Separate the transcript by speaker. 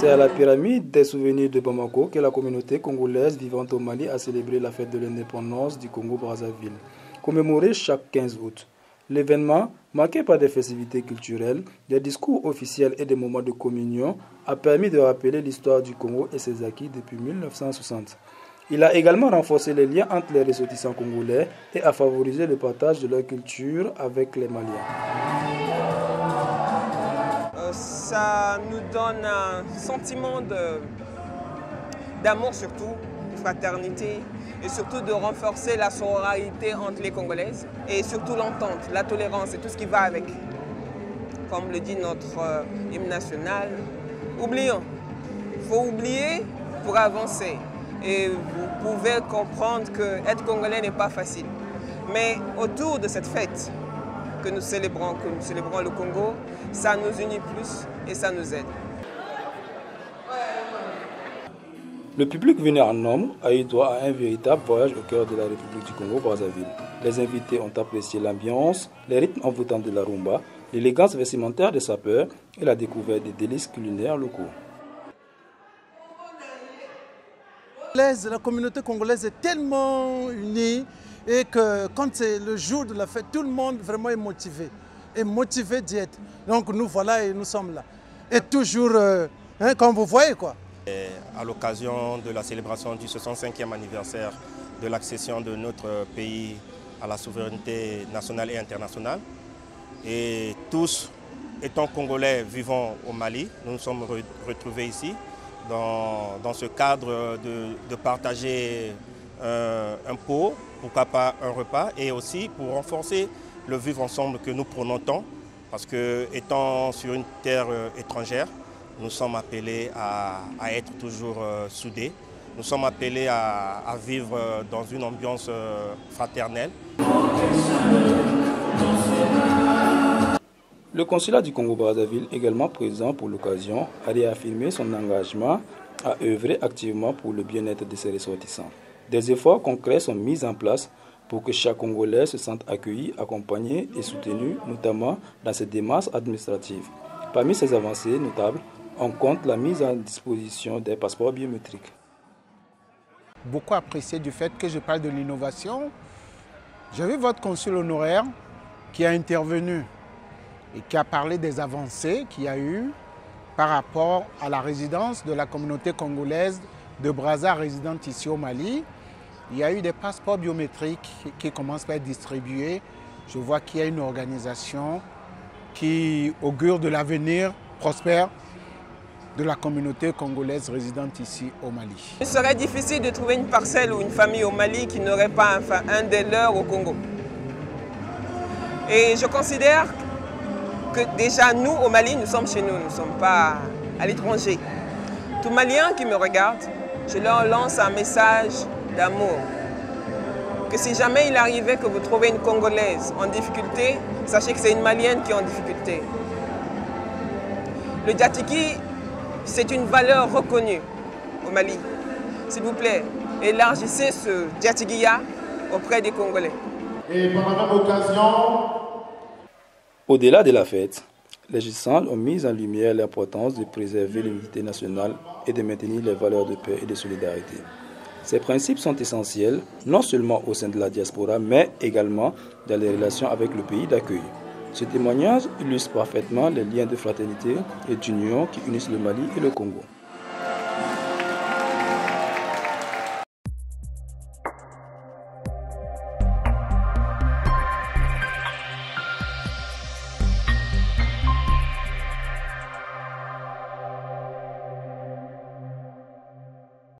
Speaker 1: C'est à la pyramide des souvenirs de Bamako que la communauté congolaise vivant au Mali a célébré la fête de l'indépendance du Congo-Brazzaville, commémorée chaque 15 août. L'événement, marqué par des festivités culturelles, des discours officiels et des moments de communion, a permis de rappeler l'histoire du Congo et ses acquis depuis 1960. Il a également renforcé les liens entre les ressortissants congolais et a favorisé le partage de leur culture avec les Maliens.
Speaker 2: Ça nous donne un sentiment d'amour surtout, de fraternité et surtout de renforcer la sororité entre les Congolaises et surtout l'entente, la tolérance et tout ce qui va avec. Comme le dit notre hymne national, oublions. Il faut oublier pour avancer. Et vous pouvez comprendre qu'être Congolais n'est pas facile. Mais autour de cette fête que nous célébrons le Congo, ça nous unit plus et ça nous aide.
Speaker 1: Le public venu en nombre a eu droit à un véritable voyage au cœur de la République du Congo-Brazzaville. Les invités ont apprécié l'ambiance, les rythmes envoûtants de la rumba, l'élégance vestimentaire des sapeurs et la découverte des délices culinaires locaux.
Speaker 3: La communauté congolaise est tellement unie et que quand c'est le jour de la fête, tout le monde vraiment est motivé d'y être. Donc nous voilà et nous sommes là. Et toujours, comme vous voyez quoi.
Speaker 4: Et à l'occasion de la célébration du 65e anniversaire de l'accession de notre pays à la souveraineté nationale et internationale. Et tous, étant congolais vivant au Mali, nous nous sommes retrouvés ici dans ce cadre de partager un pot, pourquoi pas un repas, et aussi pour renforcer le vivre ensemble que nous prenons tant, parce que étant sur une terre étrangère, nous sommes appelés à être toujours soudés. Nous sommes appelés à vivre dans une ambiance fraternelle.
Speaker 1: Le consulat du Congo-Brazzaville, également présent pour l'occasion, a réaffirmé son engagement à œuvrer activement pour le bien-être de ses ressortissants. Des efforts concrets sont mis en place pour que chaque Congolais se sente accueilli, accompagné et soutenu, notamment dans ses démarches administratives. Parmi ces avancées notables, on compte la mise à disposition des passeports biométriques.
Speaker 3: Beaucoup apprécié du fait que je parle de l'innovation. J'ai vu votre consul honoraire qui a intervenu et qui a parlé des avancées qu'il y a eu par rapport à la résidence de la communauté congolaise de Brazza résidente ici au Mali. Il y a eu des passeports biométriques qui commencent à être distribués. Je vois qu'il y a une organisation qui augure de l'avenir prospère de la communauté congolaise résidente ici au Mali.
Speaker 2: Il serait difficile de trouver une parcelle ou une famille au Mali qui n'aurait pas un des leurs au Congo. Et je considère que déjà nous, au Mali, nous sommes chez nous, nous ne sommes pas à l'étranger. Tout Malien qui me regarde, je leur lance un message d'amour. Que si jamais il arrivait que vous trouvez une Congolaise en difficulté, sachez que c'est une Malienne qui est en difficulté. Le Diatiki, c'est une valeur reconnue au Mali. S'il vous plaît, élargissez ce Diatikiya auprès des Congolais.
Speaker 5: Et par la même occasion,
Speaker 1: au-delà de la fête, les G100 ont mis en lumière l'importance de préserver l'unité nationale et de maintenir les valeurs de paix et de solidarité. Ces principes sont essentiels, non seulement au sein de la diaspora, mais également dans les relations avec le pays d'accueil. Ce témoignage illustre parfaitement les liens de fraternité et d'union qui unissent le Mali et le Congo.